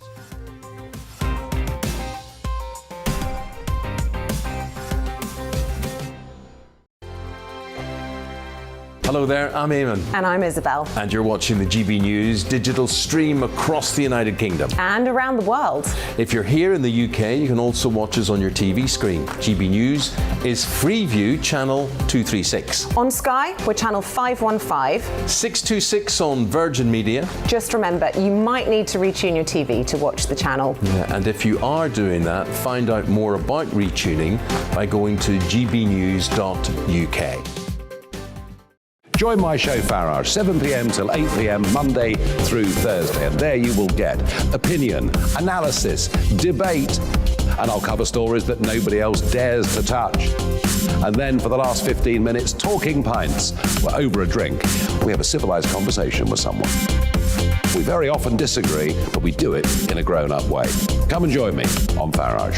Hello there, I'm Eamon. And I'm Isabel. And you're watching the GB News digital stream across the United Kingdom. And around the world. If you're here in the UK, you can also watch us on your TV screen. GB News is Freeview channel 236. On Sky, we're channel 515. 626 on Virgin Media. Just remember, you might need to retune your TV to watch the channel. Yeah, and if you are doing that, find out more about retuning by going to gbnews.uk. Join my show Farage, 7 p.m. till 8 p.m. Monday through Thursday. And there you will get opinion, analysis, debate, and I'll cover stories that nobody else dares to touch. And then for the last 15 minutes, talking pints. We're over a drink. We have a civilised conversation with someone. We very often disagree, but we do it in a grown-up way. Come and join me on Farage.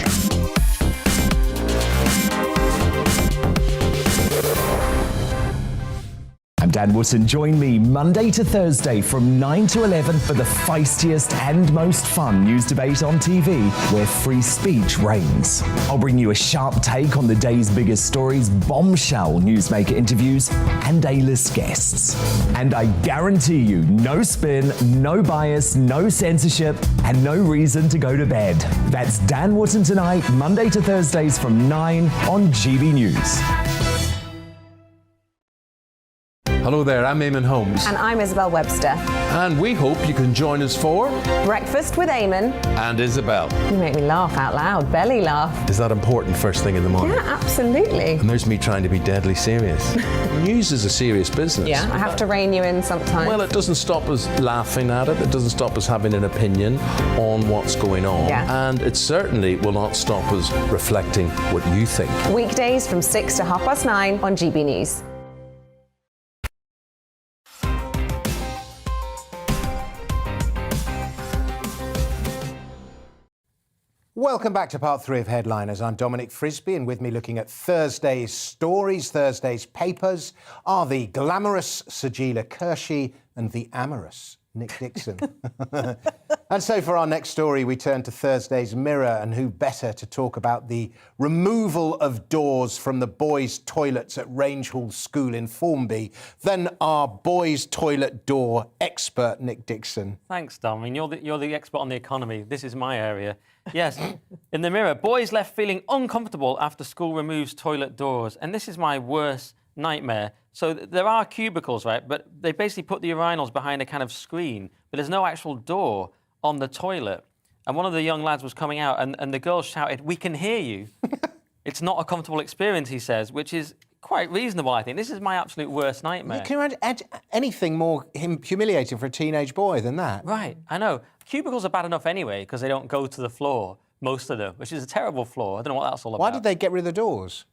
I'm Dan Wootton. Join me Monday to Thursday from 9 to 11 for the feistiest and most fun news debate on TV, where free speech reigns. I'll bring you a sharp take on the day's biggest stories, bombshell newsmaker interviews, and A-list guests. And I guarantee you, no spin, no bias, no censorship, and no reason to go to bed. That's Dan Wootton tonight, Monday to Thursdays from 9 on GB News. Hello there, I'm Eamon Holmes. And I'm Isabel Webster. And we hope you can join us for Breakfast with Eamon and Isabel. You make me laugh out loud, belly laugh. Is that important first thing in the morning? Yeah, absolutely. And there's me trying to be deadly serious. News is a serious business. Yeah, I have to rein you in sometimes. Well, it doesn't stop us laughing at it. It doesn't stop us having an opinion on what's going on. Yeah. And it certainly will not stop us reflecting what you think. Weekdays from 6 to 9:30 on GB News. Welcome back to part 3 of Headliners. I'm Dominic Frisby, and with me looking at Thursday's stories, Thursday's papers, are the glamorous Sajila Kershi and the amorous Nick Dixon. And so for our next story, we turn to Thursday's Mirror, and who better to talk about the removal of doors from the boys' toilets at Range Hall School in Formby than our boys' toilet door expert, Nick Dixon. Thanks, Dom. I mean, you're the expert on the economy. This is my area. Yes, in the Mirror, boys left feeling uncomfortable after school removes toilet doors. And this is my worst nightmare. So there are cubicles, right? But they basically put the urinals behind a kind of screen, but there's no actual door on the toilet. And one of the young lads was coming out, and the girls shouted, "We can hear you." It's not a comfortable experience, he says, which is quite reasonable, I think. This is my absolute worst nightmare. Can you imagine anything more humiliating for a teenage boy than that? Right, I know. Cubicles are bad enough anyway, because they don't go to the floor, most of them, which is a terrible flaw. I don't know what that's all about. Why did they get rid of the doors?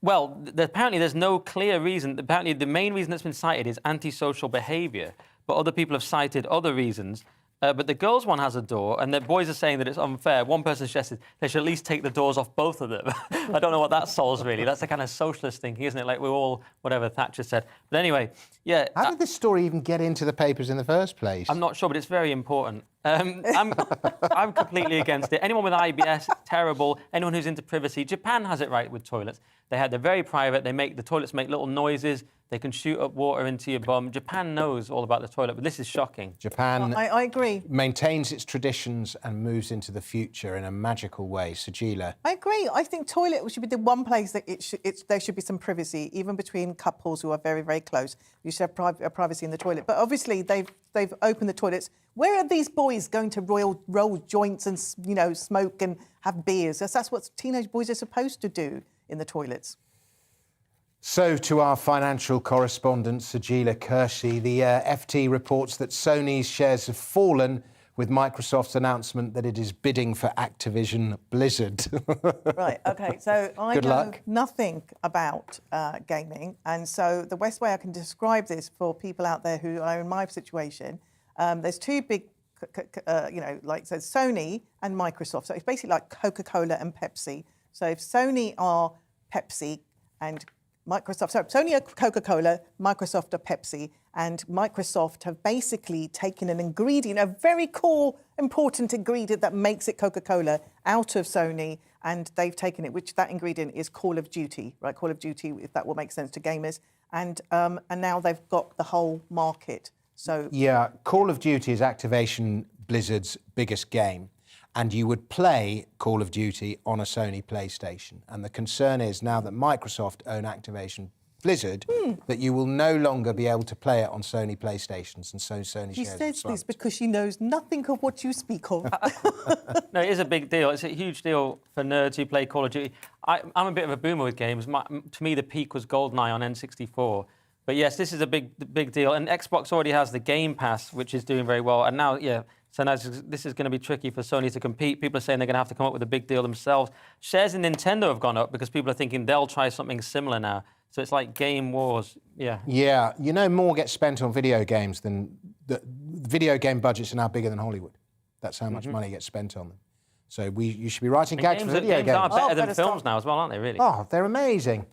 Well, apparently there's no clear reason. Apparently the main reason that's been cited is antisocial behaviour, but other people have cited other reasons. But the girls' one has a door, and the boys are saying that it's unfair. One person suggested they should at least take the doors off both of them. I don't know what that solves, really. That's a kind of socialist thinking, isn't it? Like we're all, whatever Thatcher said. But anyway, yeah. How did this story even get into the papers in the first place? I'm not sure, but it's very important. I'm completely against it. Anyone with IBS, terrible. Anyone who's into privacy. Japan has it right with toilets. They're very private. The toilets make little noises. They can shoot up water into your bum. Japan knows all about the toilet, but this is shocking. Japan I agree. Maintains its traditions and moves into the future in a magical way. Sajila. I agree. I think toilet should be the one place that there should be some privacy, even between couples who are very, very close. You should have privacy in the toilet. But obviously, they've opened the toilets. Where are these boys going to roll joints and smoke and have beers? That's what teenage boys are supposed to do in the toilets. So to our financial correspondent, Sajila Kershi, the FT reports that Sony's shares have fallen with Microsoft's announcement that it is bidding for Activision Blizzard. Right, OK, so I Good know luck. nothing about gaming, and so the best way I can describe this for people out there who are in my situation, there's two big, so Sony and Microsoft. So it's basically like Coca-Cola and Pepsi. So if Sony are Pepsi and Microsoft, sorry, Sony are Coca-Cola, Microsoft are Pepsi, and Microsoft have basically taken an ingredient, a very core, important ingredient that makes it Coca-Cola, out of Sony, and they've taken it, which that ingredient is Call of Duty, right? Call of Duty, if that will make sense to gamers, and now they've got the whole market. So yeah, Call of Duty is Activision Blizzard's biggest game. And you would play Call of Duty on a Sony PlayStation. And the concern is now that Microsoft own Activision Blizzard, that you will no longer be able to play it on Sony PlayStations, and so Sony she shares says this because she knows nothing of what you speak of. No, it is a big deal. It's a huge deal for nerds who play Call of Duty. I'm a bit of a boomer with games. To me, the peak was GoldenEye on N64. But yes, this is a big deal. And Xbox already has the Game Pass, which is doing very well. And now, yeah, so now this is going to be tricky for Sony to compete. People are saying they're going to have to come up with a big deal themselves. Shares in Nintendo have gone up because people are thinking they'll try something similar now. So it's like game wars, yeah. Yeah, more gets spent on video games than... The video game budgets are now bigger than Hollywood. That's how much money gets spent on them. So you should be writing gags for video games. Games are better than films now as well, aren't they, really? Oh, they're amazing.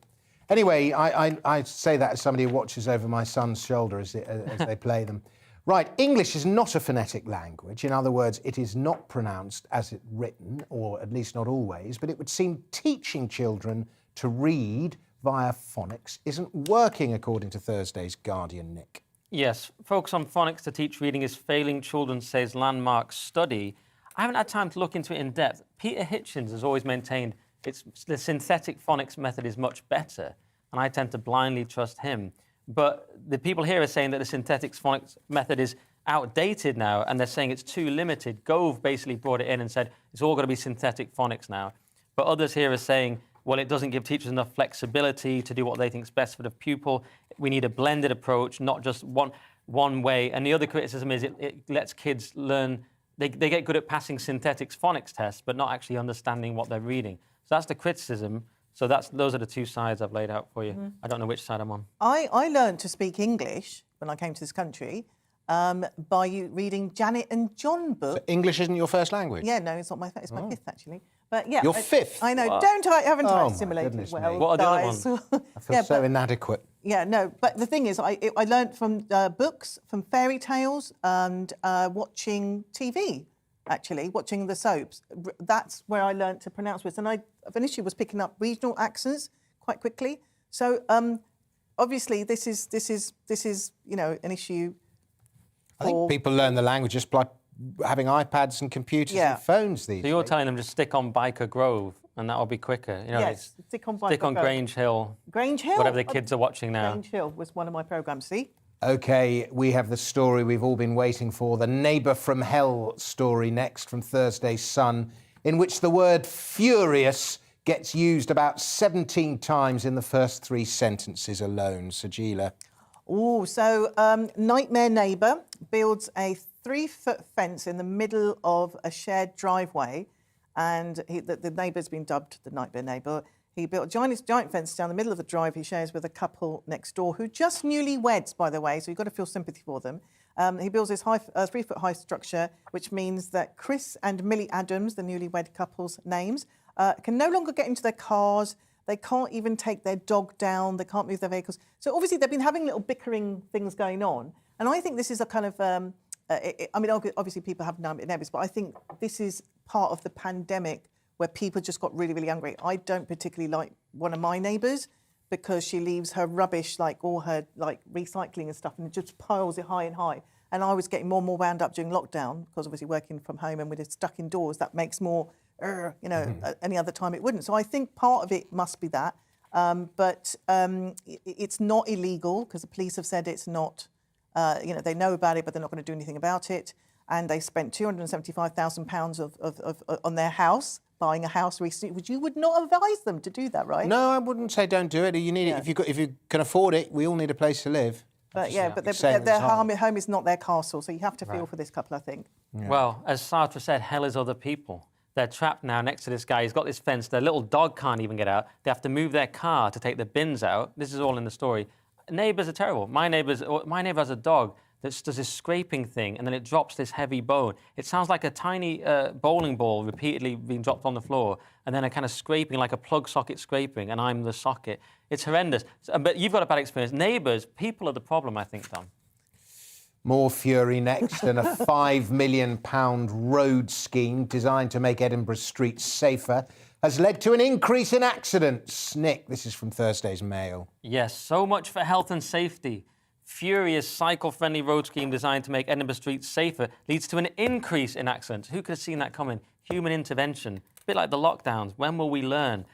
Anyway, I say that as somebody who watches over my son's shoulder as they play them. Right, English is not a phonetic language. In other words, it is not pronounced as it's written, or at least not always, but it would seem teaching children to read via phonics isn't working, according to Thursday's Guardian, Nick. Yes, focus on phonics to teach reading is failing children, says landmark study. I haven't had time to look into it in depth. Peter Hitchens has always maintained the synthetic phonics method is much better, and I tend to blindly trust him. But the people here are saying that the synthetic phonics method is outdated now, and they're saying it's too limited. Gove basically brought it in and said it's all got to be synthetic phonics now. But others here are saying, well, it doesn't give teachers enough flexibility to do what they think is best for the pupil. We need a blended approach, not just one way. And the other criticism is it lets kids learn. They get good at passing synthetic phonics tests, but not actually understanding what they're reading. So that's the criticism. So those are the two sides I've laid out for you. I don't know which side I'm on. I learned to speak English when I came to this country by you reading Janet and John book. So English isn't your first language? Yeah, no, it's not my. It's my fifth actually. But yeah, your fifth. I know. What? Haven't I Oh, assimilated well, What are the other guys? ones? I feel so inadequate. Yeah, no. But the thing is, I learn't from books, from fairy tales, and watching TV. Actually, watching the soaps. That's where I learned to pronounce words, and I initially was picking up regional accents quite quickly. So obviously, this is an issue. I think people learn the language just by having iPads and computers and phones these days. So you're telling them just stick on Biker Grove and that'll be quicker. Yes, stick on Grove. Grange Hill. Grange Hill? Whatever the kids are watching now. Grange Hill was one of my programmes, see? OK, we have the story we've all been waiting for, the Neighbour from Hell story next from Thursday's Sun, in which the word furious gets used about 17 times in the first 3 sentences alone. Sajila. Oh, so nightmare neighbour builds a 3-foot fence in the middle of a shared driveway, and the neighbour's been dubbed the nightmare neighbour. He built a giant fence down the middle of the drive he shares with a couple next door who just newlyweds, by the way, so you've got to feel sympathy for them. He builds this 3-foot high structure, which means that Chris and Millie Adams, the newlywed couple's names, can no longer get into their cars. They can't even take their dog down. They can't move their vehicles. So obviously they've been having little bickering things going on. And I think this is a kind of, obviously people have neighbours, but I think this is part of the pandemic where people just got really, really angry. I don't particularly like one of my neighbours because she leaves her rubbish, all her recycling and stuff, and it just piles it high and high. And I was getting more and more wound up during lockdown because obviously working from home and we're stuck indoors, that makes more, any other time it wouldn't. So I think part of it must be that. But it's not illegal because the police have said it's not, they know about it, but they're not going to do anything about it. And they spent £275,000 on their house, buying a house recently, which you would not advise them to do that, right? No, I wouldn't say don't do it. You need it if you can afford it. We all need a place to live. But their home is not their castle, so you have to feel for this couple, I think. Yeah. Well, as Sartre said, hell is other people. They're trapped now next to this guy. He's got this fence. Their little dog can't even get out. They have to move their car to take the bins out. This is all in the story. Neighbours are terrible. My neighbour has a dog that does this scraping thing, and then it drops this heavy bone. It sounds like a tiny bowling ball repeatedly being dropped on the floor, and then a kind of scraping, like a plug socket scraping, and I'm the socket. It's horrendous. But you've got a bad experience. Neighbours, people are the problem, I think, Dom. More fury next, and a £5 million road scheme designed to make Edinburgh streets safer has led to an increase in accidents. Nick, this is from Thursday's Mail. Yes, so much for health and safety. Furious cycle-friendly road scheme designed to make Edinburgh streets safer leads to an increase in accidents. Who could have seen that coming? Human intervention. A bit like the lockdowns. When will we learn?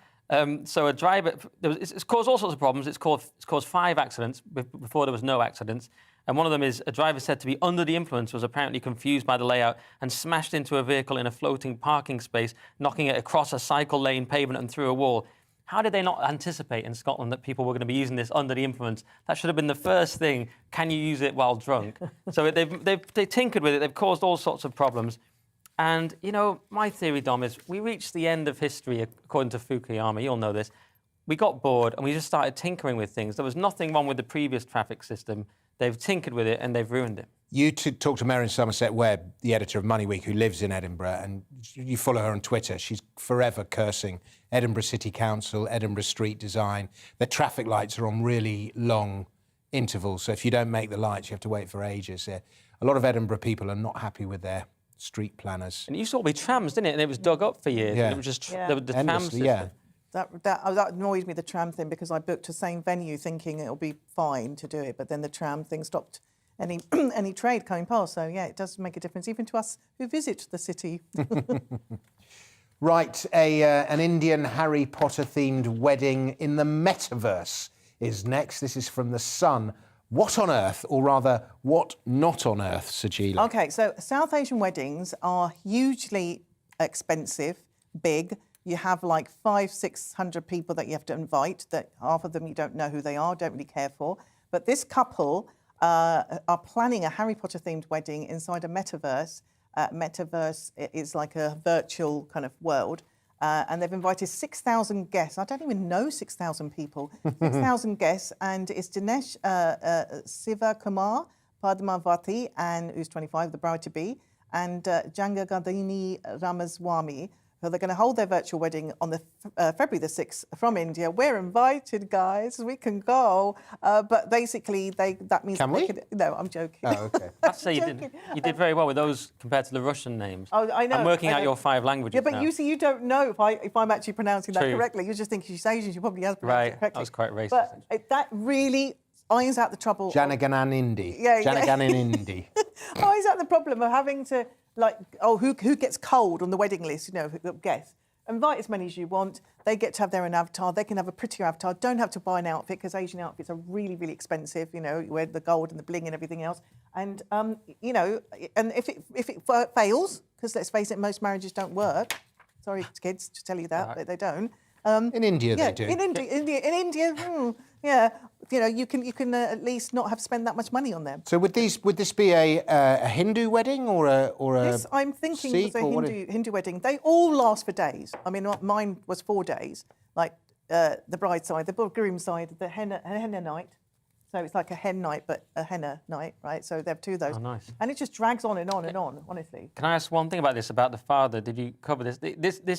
So a driver... It's caused all sorts of problems. It's caused 5 accidents before there was no accidents. And one of them is a driver said to be under the influence was apparently confused by the layout and smashed into a vehicle in a floating parking space, knocking it across a cycle lane pavement and through a wall. How did they not anticipate in Scotland that people were going to be using this under the influence? That should have been the first thing. Can you use it while drunk? So they've tinkered with it. They've caused all sorts of problems. And, my theory, Dom, is we reached the end of history, according to Fukuyama. You'll know this. We got bored and we just started tinkering with things. There was nothing wrong with the previous traffic system. They've tinkered with it and they've ruined it. You talked to Mary Somerset Webb, the editor of Money Week, who lives in Edinburgh, and you follow her on Twitter. She's forever cursing Edinburgh City Council, Edinburgh street design. The traffic lights are on really long intervals, so if you don't make the lights, you have to wait for ages. A lot of Edinburgh people are not happy with their street planners. And it used to all be trams, didn't it? And it was dug up for years. Yeah. And it was just the tram system. Yeah. That annoys me, the tram thing, because I booked the same venue thinking it'll be fine to do it, but then the tram thing stopped any trade coming past. So, yeah, it does make a difference, even to us who visit the city. Right, an Indian Harry Potter-themed wedding in the metaverse is next. This is from The Sun. What on earth, or rather, what not on earth, Sajila? OK, so South Asian weddings are hugely expensive, big. You have 500-600 people that you have to invite, that half of them you don't know who they are, don't really care for. But this couple are planning a Harry Potter-themed wedding inside a metaverse. Metaverse is like a virtual kind of world. And they've invited 6,000 guests. I don't even know 6,000 people. 6,000 guests. And it's Dinesh Sivakumar, Padmavati, and who's 25, the bride-to-be, and Jangagadini Ramaswamy, who they're going to hold their virtual wedding on the February the 6th from India. We're invited, guys. We can go. But basically, that means... Can we? No, I'm joking. Oh, OK. I'd say you did very well with those compared to the Russian names. Oh, I know. I'm working out your 5 languages Yeah, but now. you see, you don't know if I'm actually pronouncing that correctly. You just think she's Asian. She probably has pronounced it correctly. Right, that was quite racist. But that really irons out the trouble. Janagananindi. Yeah, Janagananindi. Irons out the problem of having to, like, who gets cold on the wedding list, guests. Invite as many as you want. They get to have their own avatar. They can have a prettier avatar. Don't have to buy an outfit because Asian outfits are really, really expensive. You wear the gold and the bling and everything else. And, and if it fails, because let's face it, most marriages don't work. Sorry, kids, to tell you that, but they don't. In India, they do. In India, yeah. You can at least not have to spend that much money on them. So would this be a Hindu wedding or a Yes, I'm thinking Sikh, it was a Hindu wedding. They all last for days. I mean, mine was 4 days. Like the bride side, the groom side, the henna night. So it's like a hen night, but a henna night, right? So they have 2 of those. Oh, nice. And it just drags on and on and on, honestly. Can I ask one thing about this, about the father? Did you cover this?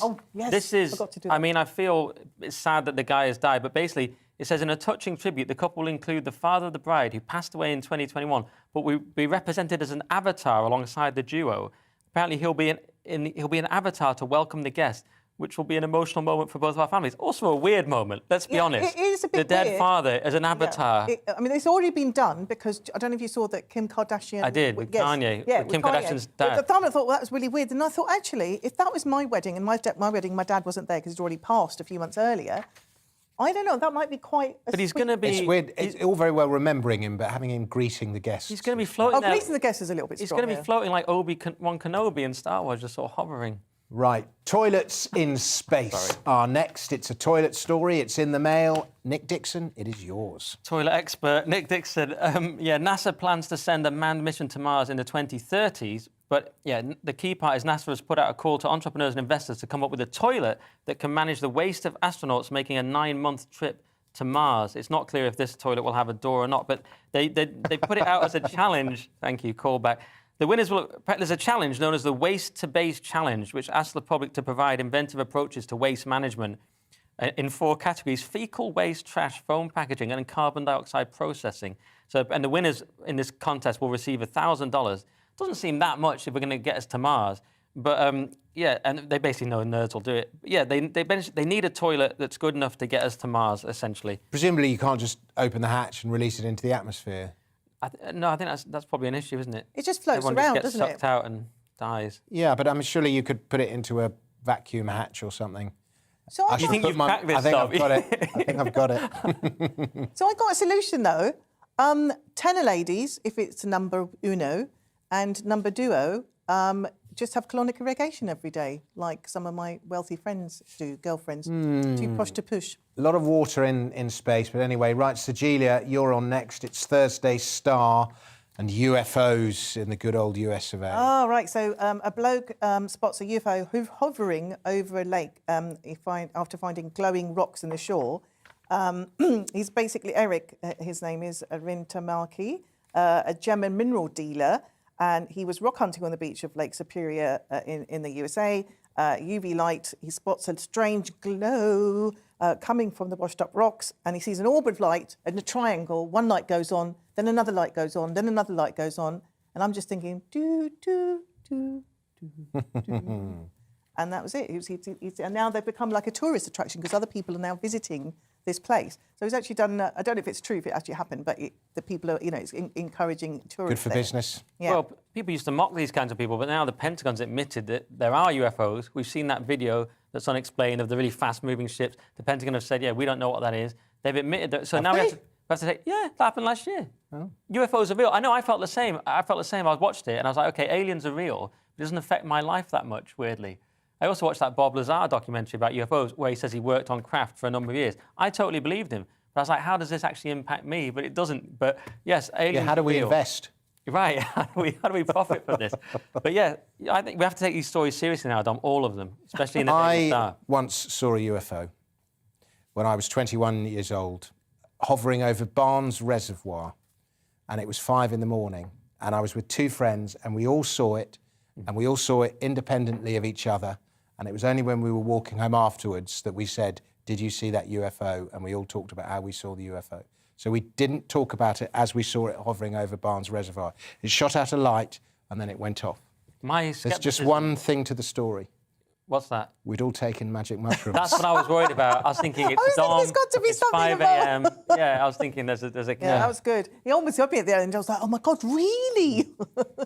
Oh, yes. This is, Forgot to do that. I mean, I feel it's sad that the guy has died, but basically it says in a touching tribute, the couple will include the father of the bride who passed away in 2021, but will be represented as an avatar alongside the duo. Apparently he'll be an avatar to welcome the guest, which will be an emotional moment for both of our families. Also a weird moment, let's be honest. It is a bit the dead weird. father as an avatar. Yeah. I mean, it's already been done because I don't know if you saw that Kim Kardashian... I did, with Kanye, yeah, with Kim Kardashian's dad. At the time I thought, well, that was really weird. And I thought, actually, if that was my wedding, and my dad wasn't there because he'd already passed a few months earlier, I don't know, that might be quite... But he's going to be... It's weird. It's all very well remembering him, but having him greeting the guests... He's going to be floating there. Greeting the guests is a little bit strong. He's going to be floating like Obi-Wan Kenobi in Star Wars, just sort of hovering. Right. Toilets in space are next. It's a toilet story. It's in the Mail. Nick Dixon, it is yours. Toilet expert Nick Dixon. NASA plans to send a manned mission to Mars in the 2030s. But, the key part is NASA has put out a call to entrepreneurs and investors to come up with a toilet that can manage the waste of astronauts making a 9-month trip to Mars. It's not clear if this toilet will have a door or not, but they put it out as a challenge. Thank you, callback. The winners there's a challenge known as the Waste to Base Challenge, which asks the public to provide inventive approaches to waste management in 4 categories: fecal waste, trash, foam packaging, and carbon dioxide processing. And the winners in this contest will receive $1,000. Doesn't seem that much if we're going to get us to Mars. But, and they basically know nerds will do it. But they need a toilet that's good enough to get us to Mars, essentially. Presumably you can't just open the hatch and release it into the atmosphere. No, I think that's probably an issue, isn't it? It just floats Everyone around, just gets doesn't sucked out and dies. Yeah, but surely you could put it into a vacuum hatch or something. So I think you've cracked this I think stuff? I've got it. I think I've got it. So I got a solution, though. Tenor ladies, if it's number uno, and number duo, just have colonic irrigation every day, like some of my wealthy friends do, girlfriends. Too posh to push. A lot of water in space, but anyway, right, Sajilia, you're on next. It's Thursday's Star and UFOs in the good old US of A. Oh, right. So a bloke spots a UFO hovering over a lake after finding glowing rocks in the shore. He's basically Eric, his name is Rintamaki, a gem and mineral dealer, and he was rock hunting on the beach of Lake Superior in the USA. UV light, he spots a strange glow coming from the washed up rocks, and he sees an orb of light in a triangle. One light goes on, then another light goes on, then another light goes on, and I'm just thinking, do, do, do, do, do. And that was it. And now they've become like a tourist attraction because other people are now visiting this place. So he's actually done, I don't know if it's true, if it actually happened, but the people are, it's encouraging tourists. Good for business. Yeah. Well, people used to mock these kinds of people, but now the Pentagon's admitted that there are UFOs. We've seen that video that's unexplained of the really fast-moving ships. The Pentagon have said, we don't know what that is. They've admitted that. So now we have to say, that happened last year. Oh. UFOs are real. I know, I felt the same. I watched it, and I was like, OK, aliens are real. It doesn't affect my life that much, weirdly. I also watched that Bob Lazar documentary about UFOs where he says he worked on craft for a number of years. I totally believed him. But I was like, how does this actually impact me? But it doesn't. But yes, aliens how do we invest? Right, how do we profit from this? But I think we have to take these stories seriously now, Dom, all of them, especially in the Daily Star. I once saw a UFO when I was 21 years old, hovering over Barnes Reservoir, and it was 5 in the morning, and I was with 2 friends, and we all saw it, and we all saw it independently of each other, and it was only when we were walking home afterwards that we said, "Did you see that UFO?" And we all talked about how we saw the UFO. So we didn't talk about it as we saw it hovering over Barnes Reservoir. It shot out a light, and then it went off. There's just one thing to the story. What's that? We'd all taken magic mushrooms. That's what I was worried about. I was thinking it's dawn, there's got to be it's something 5 a.m. Yeah, I was thinking there's a Yeah, that was good. He almost got me at the end. I was like, oh my God, really?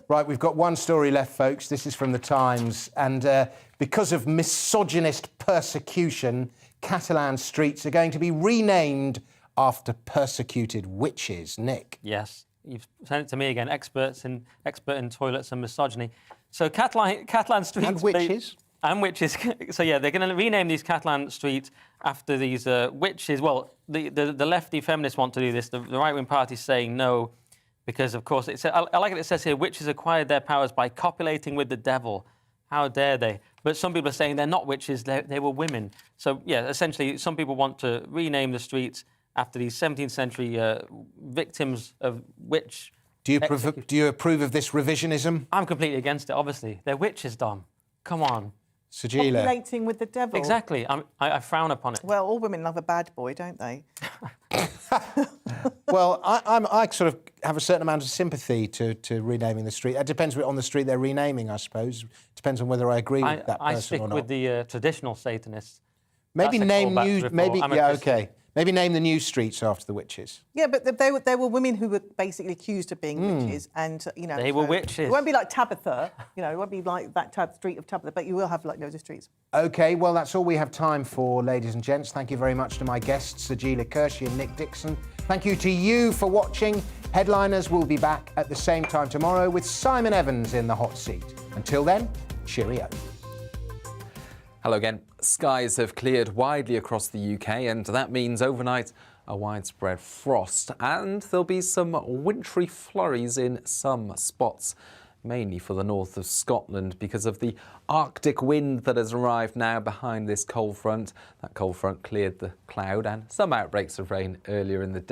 Right, we've got one story left, folks. This is from The Times. And because of misogynist persecution, Catalan streets are going to be renamed after persecuted witches. Nick? Yes, you've sent it to me again. Expert in toilets and misogyny. So Catalan streets... And witches? And witches. So, yeah, they're going to rename these Catalan streets after these witches. Well, the lefty feminists want to do this. The right-wing party's saying no because, of course, I like it. It says here, witches acquired their powers by copulating with the devil. How dare they? But some people are saying they're not witches, they were women. So, yeah, essentially, some people want to rename the streets after these 17th century victims of witch... Do you approve of this revisionism? I'm completely against it, obviously. They're witches, Dom. Come on. Sajila. Copulating with the devil. Exactly. I frown upon it. Well, all women love a bad boy, don't they? Well, I sort of have a certain amount of sympathy to renaming the street. It depends on the street they're renaming, I suppose. Depends on whether I agree with that person or not. I stick with the traditional Satanists. Maybe name new... Maybe name the new streets after the witches. Yeah, but there were women who were basically accused of being witches, and they were witches. It won't be like Tabitha, it won't be like that street of Tabitha, but you will have like loads of streets. OK, well, that's all we have time for, ladies and gents. Thank you very much to my guests, Sajila Kershi and Nick Dixon. Thank you to you for watching. Headliners will be back at the same time tomorrow with Simon Evans in the hot seat. Until then, cheerio. Hello again. Skies have cleared widely across the UK, and that means overnight a widespread frost, and there'll be some wintry flurries in some spots, mainly for the north of Scotland because of the Arctic wind that has arrived now behind this cold front. That cold front cleared the cloud and some outbreaks of rain earlier in the day.